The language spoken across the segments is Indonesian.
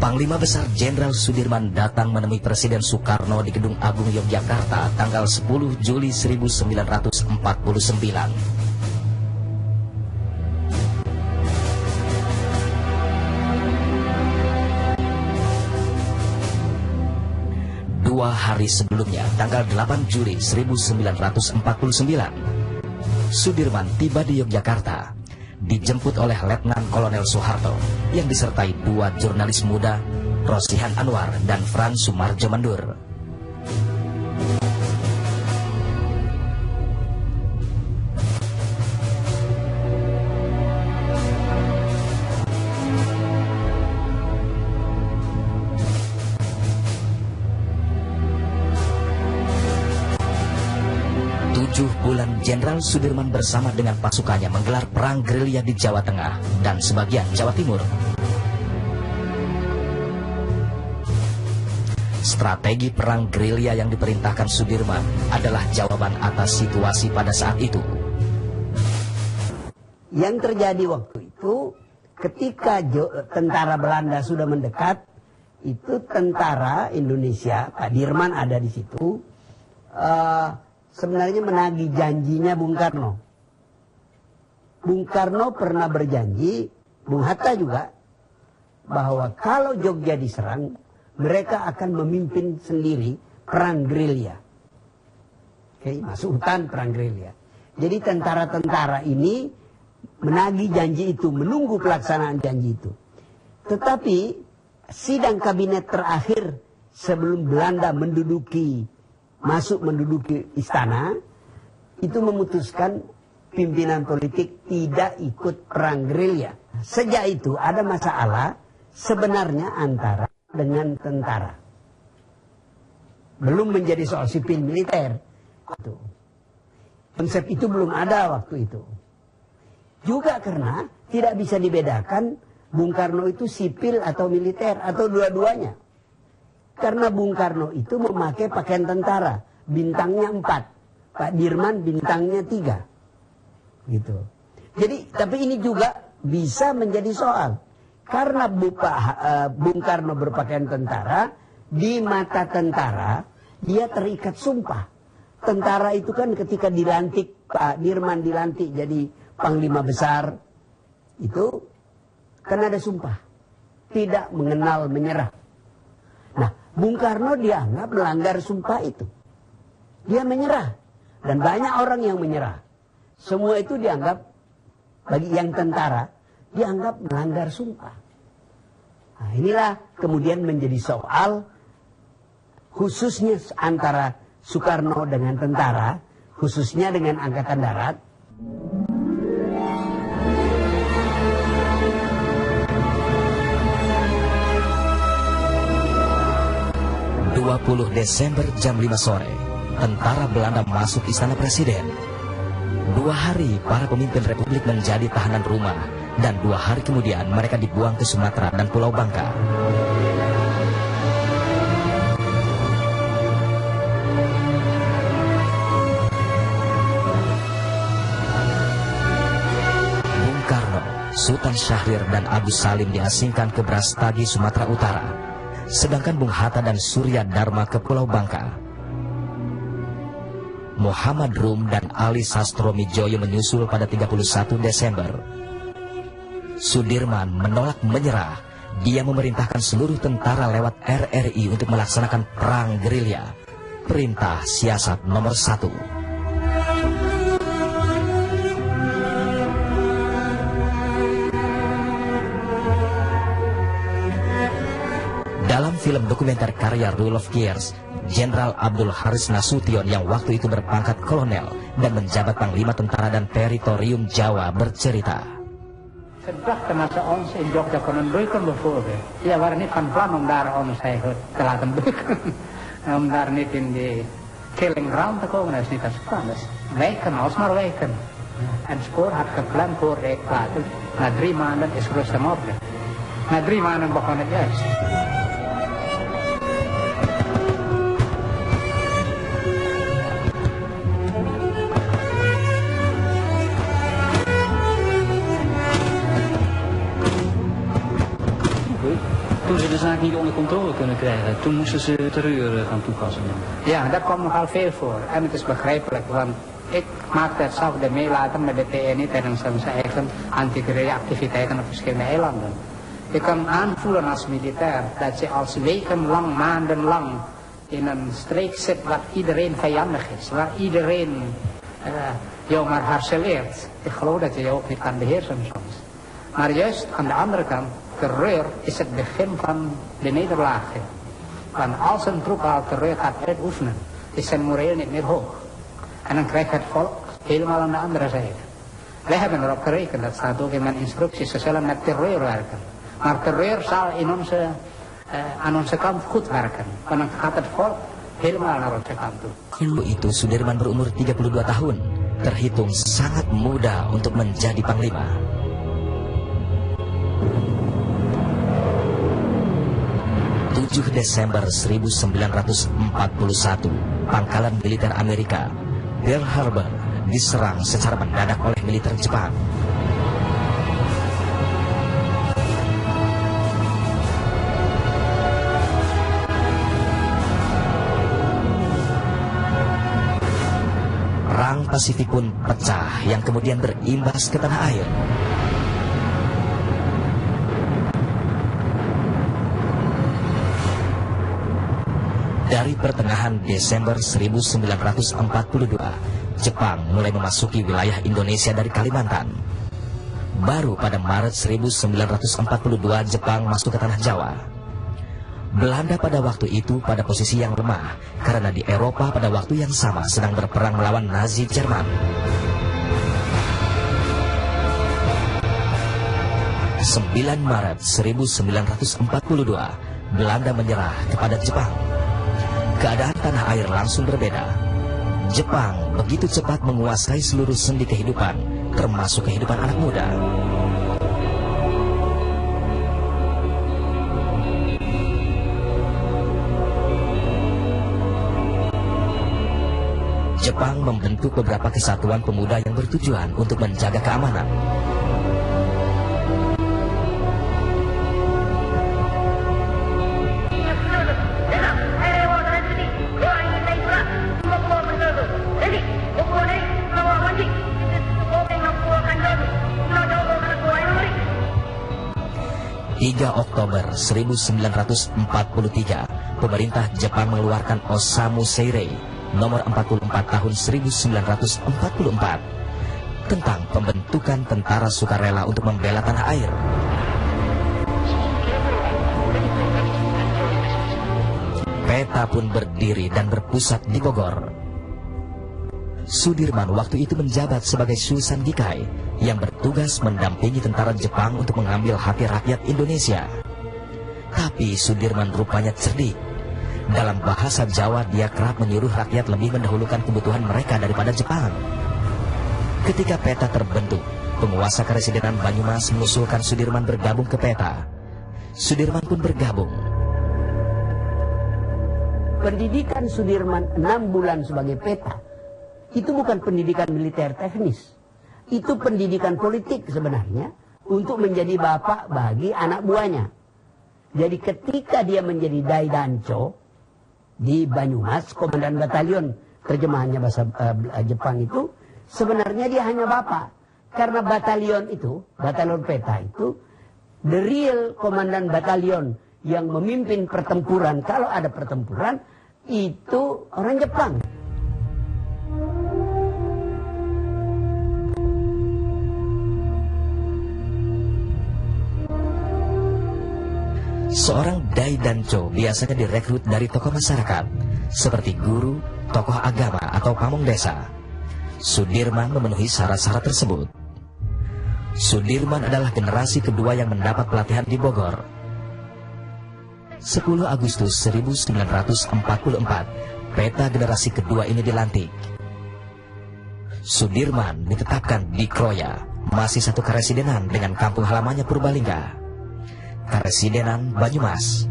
Panglima Besar Jenderal Sudirman datang menemui Presiden Soekarno di Gedung Agung Yogyakarta tanggal 10 Juli 1949. Dua hari sebelumnya, tanggal 8 Juli 1949, Sudirman tiba di Yogyakarta, dijemput oleh Letnan Kolonel Soeharto yang disertai dua jurnalis muda, Rosihan Anwar dan Frans Sumarjo Mandur. Bulan Jenderal Sudirman bersama dengan pasukannya menggelar perang gerilya di Jawa Tengah dan sebagian Jawa Timur. Strategi perang gerilya yang diperintahkan Sudirman adalah jawaban atas situasi pada saat itu. Yang terjadi waktu itu, ketika tentara Belanda sudah mendekat, itu tentara Indonesia, Pak Dirman ada di situ, sebenarnya menagih janjinya Bung Karno. Bung Karno pernah berjanji, Bung Hatta juga, bahwa kalau Jogja diserang, mereka akan memimpin sendiri perang gerilya. Oke, masuk hutan perang gerilya. Jadi tentara-tentara ini menagih janji itu, menunggu pelaksanaan janji itu. Tetapi sidang kabinet terakhir sebelum Belanda masuk menduduki istana, itu memutuskan pimpinan politik tidak ikut perang gerilya. Sejak itu ada masalah sebenarnya antara dengan tentara. Belum menjadi soal sipil militer. Konsep itu belum ada waktu itu. Juga karena tidak bisa dibedakan Bung Karno itu sipil atau militer atau dua-duanya. Karena Bung Karno itu memakai pakaian tentara, bintangnya 4, Pak Dirman bintangnya 3, gitu. Jadi, tapi ini juga bisa menjadi soal, karena Bung Karno berpakaian tentara, di mata tentara dia terikat sumpah. Tentara itu kan ketika dilantik, Pak Dirman dilantik jadi Panglima Besar, itu kan ada sumpah, tidak mengenal menyerah. Nah, Bung Karno dianggap melanggar sumpah itu. Dia menyerah. Dan banyak orang yang menyerah. Semua itu dianggap, bagi yang tentara, dianggap melanggar sumpah. Nah, inilah kemudian menjadi soal, khususnya antara Soekarno dengan tentara, khususnya dengan Angkatan Darat. 20 Desember jam 5 sore, tentara Belanda masuk Istana Presiden. 2 hari para pemimpin Republik menjadi tahanan rumah, dan 2 hari kemudian mereka dibuang ke Sumatera dan Pulau Bangka. Bung Karno, Sultan Syahrir dan Agus Salim diasingkan ke Brastagi, Sumatera Utara. Sedangkan Bung Hatta dan Surya Dharma ke Pulau Bangka. Muhammad Rum dan Ali Sastromijoyo menyusul pada 31 Desember. Sudirman menolak menyerah. Dia memerintahkan seluruh tentara lewat RRI untuk melaksanakan perang gerilya. Perintah siasat nomor 1. Dalam film dokumenter karya Rule of Gears, Jenderal Abdul Haris Nasution yang waktu itu berpangkat kolonel dan menjabat Panglima Tentara dan Teritorium Jawa bercerita. Setelah termasuk ons in Jogja konon doikon befuge. Ya warni pan-pan dar om saya telah tembukan. Dar nitin di killing ground tako nas nitas panas. Weken osmar weken. En spoor had gepland voor ik later. Na 3 maanden is Rustem op. Na 3 maanden begon het juist. Toen ze de zaak niet onder controle kunnen krijgen, toen moesten ze terreur gaan toepassen. Ja, dat komt nogal veel voor. En het is begrijpelijk, want ik maakte hetzelfde mee later met de TNI tijdens zijn eigen anti-activiteiten op verschillende eilanden. Je kan aanvoelen als militair dat je als wekenlang, maandenlang in een streek zit waar iedereen vijandig is, waar iedereen jou maar harceleert. Ik geloof dat je je ook niet kan beheersen soms. Maar juist aan de andere kant, terreur is het begin van de nederlaag. Want als een troep al terreur gaat uitoefenen, is zijn moreel niet meer hoog. En dan krijgt het volk helemaal aan de andere zijde. Wij hebben erop gerekend, dat staat ook in mijn instructies, ze zullen met terreur werken. Maar terreur zal aan onze kant goed werken. Want dan gaat het volk helemaal naar onze kant toe. Dulu itu Sudirman berumur 32 tahun, terhitung sangat muda untuk menjadi panglima. Desember 1941, pangkalan militer Amerika, Pearl Harbor, diserang secara mendadak oleh militer Jepang. Perang Pasifik pun pecah yang kemudian berimbas ke tanah air. Dari pertengahan Desember 1942, Jepang mulai memasuki wilayah Indonesia dari Kalimantan. Baru pada Maret 1942 Jepang masuk ke tanah Jawa. Belanda pada waktu itu pada posisi yang lemah karena di Eropa pada waktu yang sama sedang berperang melawan Nazi Jerman. 9 Maret 1942, Belanda menyerah kepada Jepang. Keadaan tanah air langsung berbeda. Jepang begitu cepat menguasai seluruh sendi kehidupan, termasuk kehidupan anak muda. Jepang membentuk beberapa kesatuan pemuda yang bertujuan untuk menjaga keamanan. Oktober 1943, pemerintah Jepang mengeluarkan Osamu Seirei nomor 44 tahun 1944 tentang pembentukan tentara sukarela untuk membela tanah air. PETA pun berdiri dan berpusat di Bogor. Sudirman waktu itu menjabat sebagai Susan Gikai yang bertugas mendampingi tentara Jepang untuk mengambil hati rakyat Indonesia. Tapi Sudirman rupanya cerdik. Dalam bahasa Jawa dia kerap menyuruh rakyat lebih mendahulukan kebutuhan mereka daripada Jepang. Ketika PETA terbentuk, penguasa Karesidenan Banyumas mengusulkan Sudirman bergabung ke PETA. Sudirman pun bergabung. Pendidikan Sudirman 6 bulan sebagai PETA itu bukan pendidikan militer teknis. Itu pendidikan politik sebenarnya untuk menjadi bapak bagi anak buahnya. Jadi ketika dia menjadi Daidancho di Banyumas, komandan batalion, terjemahannya bahasa Jepang itu, sebenarnya dia hanya bapak. Karena batalion itu, batalion PETA itu, the real komandan batalion yang memimpin pertempuran, kalau ada pertempuran, itu orang Jepang. Seorang Daidancho biasanya direkrut dari tokoh masyarakat, seperti guru, tokoh agama, atau pamong desa. Sudirman memenuhi syarat-syarat tersebut. Sudirman adalah generasi kedua yang mendapat pelatihan di Bogor. 10 Agustus 1944, PETA generasi kedua ini dilantik. Sudirman ditetapkan di Kroya, masih satu karesidenan dengan kampung halamannya Purbalingga. Karesidenan Banyumas.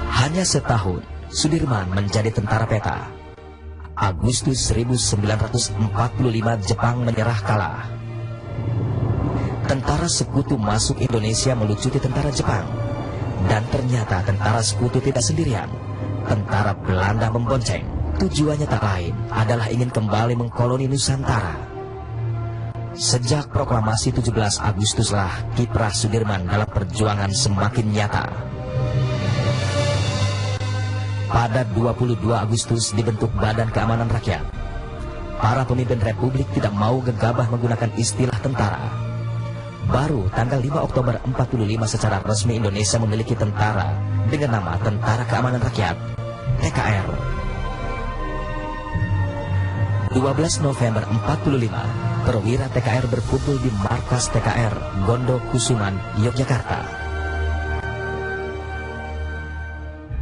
Hanya setahun, Sudirman menjadi tentara PETA. Agustus 1945 Jepang menyerah kalah. tentara sekutu masuk Indonesia melucuti tentara Jepang. Dan ternyata tentara sekutu tidak sendirian. Tentara Belanda membonceng. Tujuannya tak lain adalah ingin kembali mengkoloni Nusantara. Sejak proklamasi 17 Agustuslah kiprah Sudirman dalam perjuangan semakin nyata. Pada 22 Agustus dibentuk Badan Keamanan Rakyat. Para pemimpin Republik tidak mau gegabah menggunakan istilah tentara. Baru tanggal 5 Oktober 45 secara resmi Indonesia memiliki tentara dengan nama Tentara Keamanan Rakyat, TKR. 12 November 45, perwira TKR berkumpul di markas TKR Gondo Kusuman, Yogyakarta.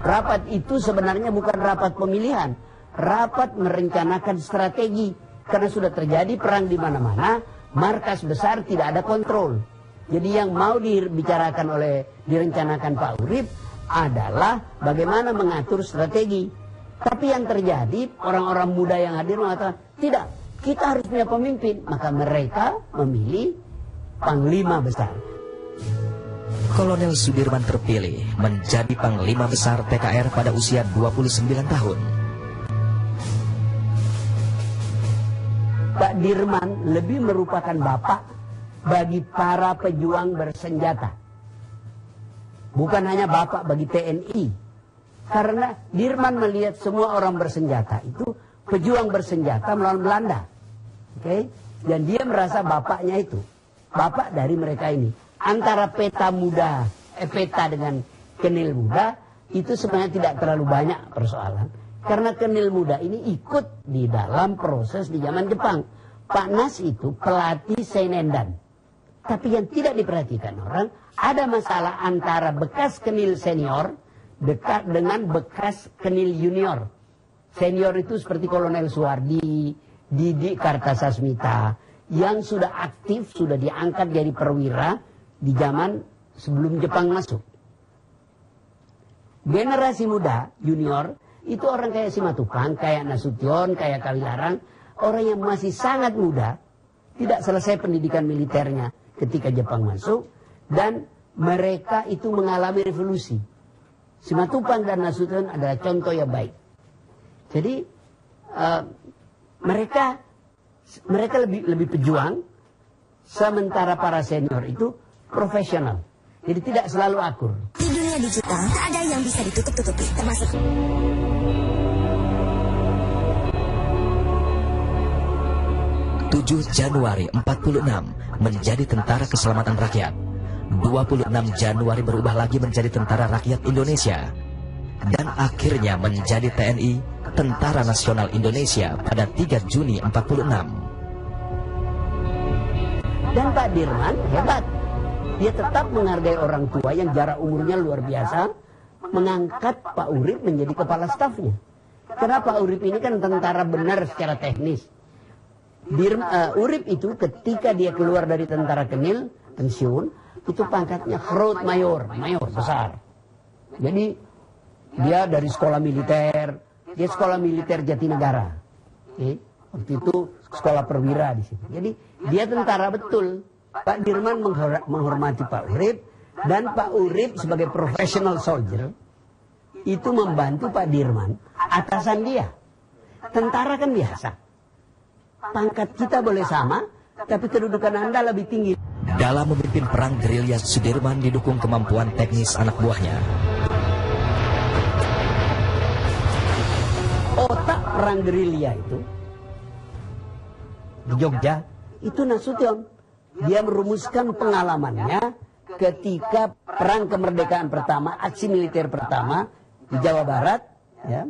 Rapat itu sebenarnya bukan rapat pemilihan, rapat merencanakan strategi. Karena sudah terjadi perang di mana-mana, markas besar tidak ada kontrol. Jadi yang mau direncanakan Pak Urip adalah bagaimana mengatur strategi. Tapi yang terjadi, orang-orang muda yang hadir mengatakan, tidak, kita harus punya pemimpin. Maka mereka memilih Panglima Besar. Kolonel Sudirman terpilih menjadi Panglima Besar TKR pada usia 29 tahun. Pak Dirman lebih merupakan bapak bagi para pejuang bersenjata. Bukan hanya bapak bagi TNI. Karena Dirman melihat semua orang bersenjata itu pejuang bersenjata melawan Belanda. Oke? Dan dia merasa bapaknya itu. Bapak dari mereka ini. Antara peta dengan kenil muda itu sebenarnya tidak terlalu banyak persoalan. Karena kenil muda ini ikut di dalam proses di zaman Jepang. Pak Nas itu pelatih Seinendan. Tapi yang tidak diperhatikan orang, ada masalah antara bekas kenil senior dekat dengan bekas kenil junior. Senior itu seperti Kolonel Suwardi, Didi Kartasasmita, yang sudah aktif, sudah diangkat jadi perwira di zaman sebelum Jepang masuk. Generasi muda, junior, itu orang kayak Simatupang, kayak Nasution, kayak Kawilarang, orang yang masih sangat muda, tidak selesai pendidikan militernya ketika Jepang masuk, dan mereka itu mengalami revolusi. Simatupang dan Nasution adalah contoh yang baik. Jadi mereka lebih pejuang, sementara para senior itu profesional. Jadi tidak selalu akur. Di dunia digital, tak ada yang bisa ditutup-tutupi, termasuk 7 Januari 46 menjadi Tentara Keselamatan Rakyat. 26 Januari berubah lagi menjadi Tentara Rakyat Indonesia. Dan akhirnya menjadi TNI, Tentara Nasional Indonesia pada 3 Juni 46. Dan Pak Dirman hebat. Dia tetap menghargai orang tua yang jarak umurnya luar biasa, mengangkat Pak Urip menjadi kepala stafnya. Karena Pak Urip ini kan tentara benar secara teknis. Urip itu ketika dia keluar dari tentara Kenil, pensiun, itu pangkatnya Groot Mayor, mayor besar. Jadi dia dari sekolah militer, dia sekolah militer Jatinegara. Waktu itu sekolah perwira di situ. Jadi dia tentara betul. Pak Dirman menghormati Pak Urip, dan Pak Urip sebagai professional soldier itu membantu Pak Dirman, atasan dia. Tentara kan biasa. Pangkat kita boleh sama, tapi kedudukan Anda lebih tinggi. Dalam memimpin perang gerilya, Sudirman didukung kemampuan teknis anak buahnya. Otak perang gerilya itu di Jogja itu Nasution. Dia merumuskan pengalamannya ketika perang kemerdekaan pertama, aksi militer pertama di Jawa Barat, ya,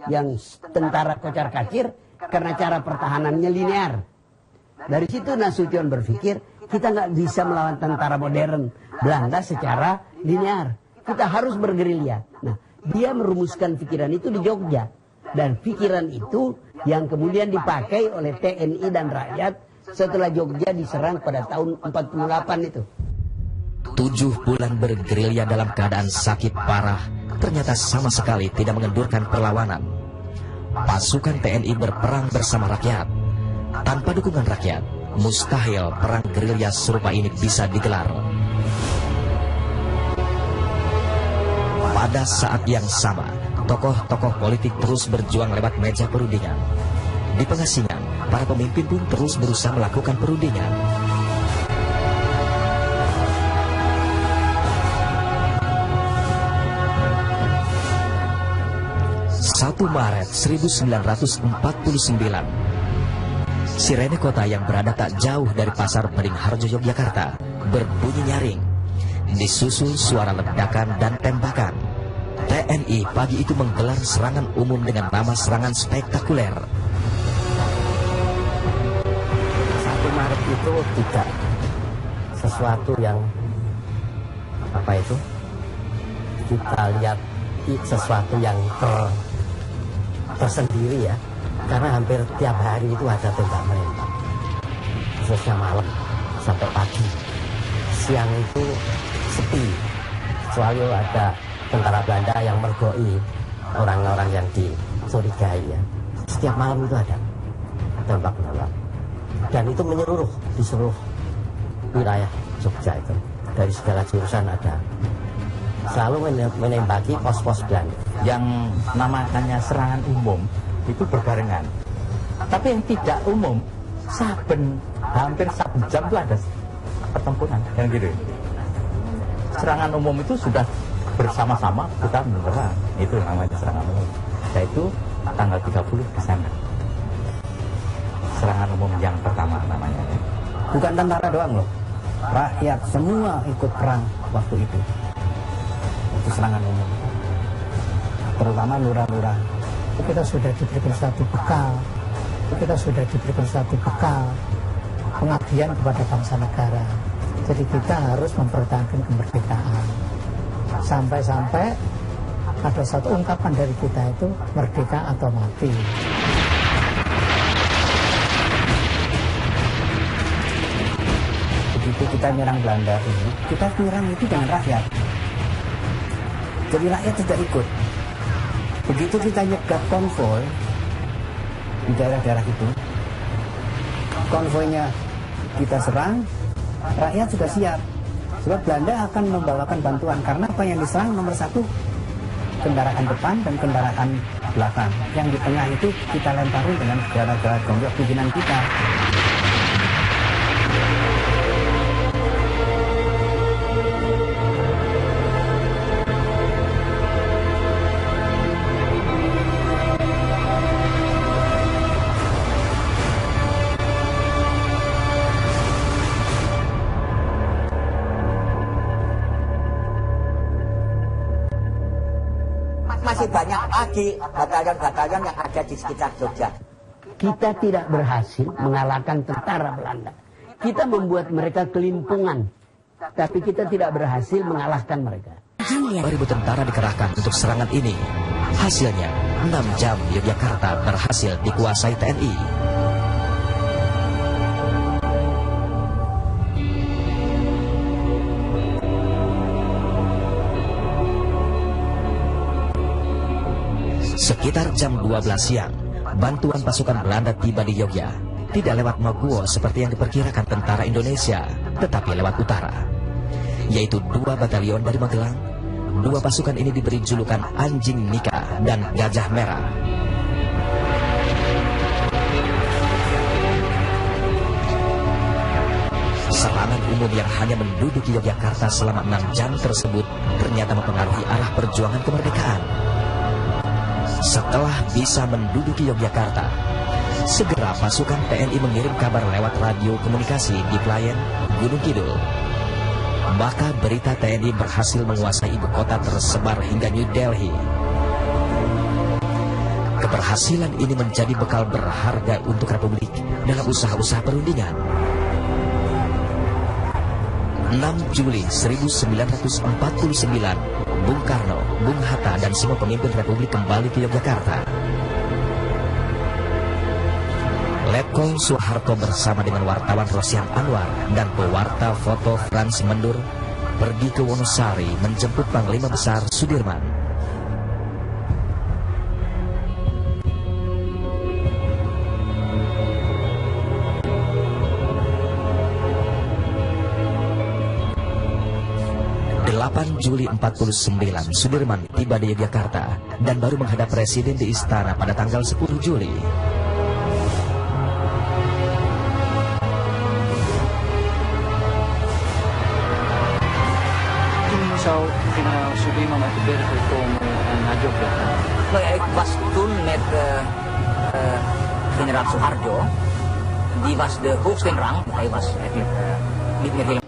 yang tentara kocar kacir karena cara pertahanannya linear. Dari situ Nasution berpikir, kita nggak bisa melawan tentara modern Belanda secara linear. Kita harus bergerilya. Nah, dia merumuskan pikiran itu di Jogja. Dan pikiran itu yang kemudian dipakai oleh TNI dan rakyat setelah Jogja diserang pada tahun 48 itu. 7 bulan bergerilya dalam keadaan sakit parah ternyata sama sekali tidak mengendurkan perlawanan. Pasukan TNI berperang bersama rakyat. Tanpa dukungan rakyat, mustahil perang gerilya serupa ini bisa digelar. Pada saat yang sama, tokoh-tokoh politik terus berjuang lewat meja perundingan. Di pengasingan, para pemimpin pun terus berusaha melakukan perundingan. 1 Maret 1949, sirene kota yang berada tak jauh dari Pasar Beringharjo, Yogyakarta berbunyi nyaring. Disusul suara ledakan dan tembakan. TNI pagi itu menggelar serangan umum dengan nama serangan spektakuler. 1 Maret itu tidak sesuatu yang kita lihat sesuatu yang tersendiri ya, karena hampir tiap hari itu ada tembak menembak, khususnya malam sampai pagi. Siang itu sepi, kecuali ada tentara Belanda yang mergoi orang-orang yang dicurigai ya. Setiap malam itu ada tembak-tembak, dan itu menyeluruh di seluruh wilayah Jogja itu, dari segala jurusan ada. Selalu menembaki pos-pos Belanda. Yang namakannya serangan umum itu berbarengan. Tapi yang tidak umum, hampir saben jam itu ada pertempuran, yang gitu. Serangan umum itu sudah bersama-sama kita menyerang, itu namanya serangan umum. Yaitu tanggal 30 Desember. Serangan umum yang pertama namanya. Bukan tentara doang loh, rakyat semua ikut perang waktu itu. Itu serangan umum, terutama lurah-lurah. Kita sudah diberikan satu bekal, pengabdian kepada bangsa negara. Jadi kita harus mempertahankan kemerdekaan. Sampai-sampai ada satu ungkapan dari kita itu, merdeka atau mati. Begitu kita nyerang Belanda ini, kita nyerang itu dengan rakyat. Jadi rakyat tidak ikut. Begitu kita nyegat konvoi di daerah-daerah itu, konvoinya kita serang, rakyat sudah siap. Sebab Belanda akan membawakan bantuan, karena apa yang diserang nomor 1 kendaraan depan dan kendaraan belakang. Yang di tengah itu kita lemparin dengan segala-gala gonjok bikinan kita. Masih banyak lagi batalion-batalion yang ada di sekitar Jogja. Kita tidak berhasil mengalahkan tentara Belanda. Kita membuat mereka kelimpungan, tapi kita tidak berhasil mengalahkan mereka. 2.000 tentara dikerahkan untuk serangan ini. Hasilnya, 6 jam Yogyakarta berhasil dikuasai TNI. Sekitar jam 12 siang, bantuan pasukan Belanda tiba di Yogya. Tidak lewat Noguwo seperti yang diperkirakan tentara Indonesia, tetapi lewat utara, yaitu 2 batalion dari Magelang. 2 pasukan ini diberi julukan Anjing Nika dan Gajah Merah. Serangan umum yang hanya menduduki Yogyakarta selama 6 jam tersebut ternyata mempengaruhi arah perjuangan kemerdekaan. Setelah bisa menduduki Yogyakarta, segera pasukan TNI mengirim kabar lewat radio komunikasi di Klayen, Gunung Kidul. Maka berita TNI berhasil menguasai ibu kota tersebar hingga New Delhi. Keberhasilan ini menjadi bekal berharga untuk Republik dalam usaha-usaha perundingan. 6 Juli 1949, Bung Karno, Bung Hatta, dan semua pemimpin Republik kembali ke Yogyakarta. Letkol Soeharto bersama dengan wartawan Rosian Anwar dan pewarta foto Frans Mendur pergi ke Wonosari menjemput Panglima Besar Sudirman. 8 Juli 49, Sudirman tiba di Yogyakarta dan baru menghadap Presiden di istana pada tanggal 10 Juli. Toen zou generaal Sudirman uit de bergen komen naar Yogyakarta. Nou ja, ik was toen met generaal Soeharto. Die was de hoogste in rang. Hij was eigenlijk niet meer helemaal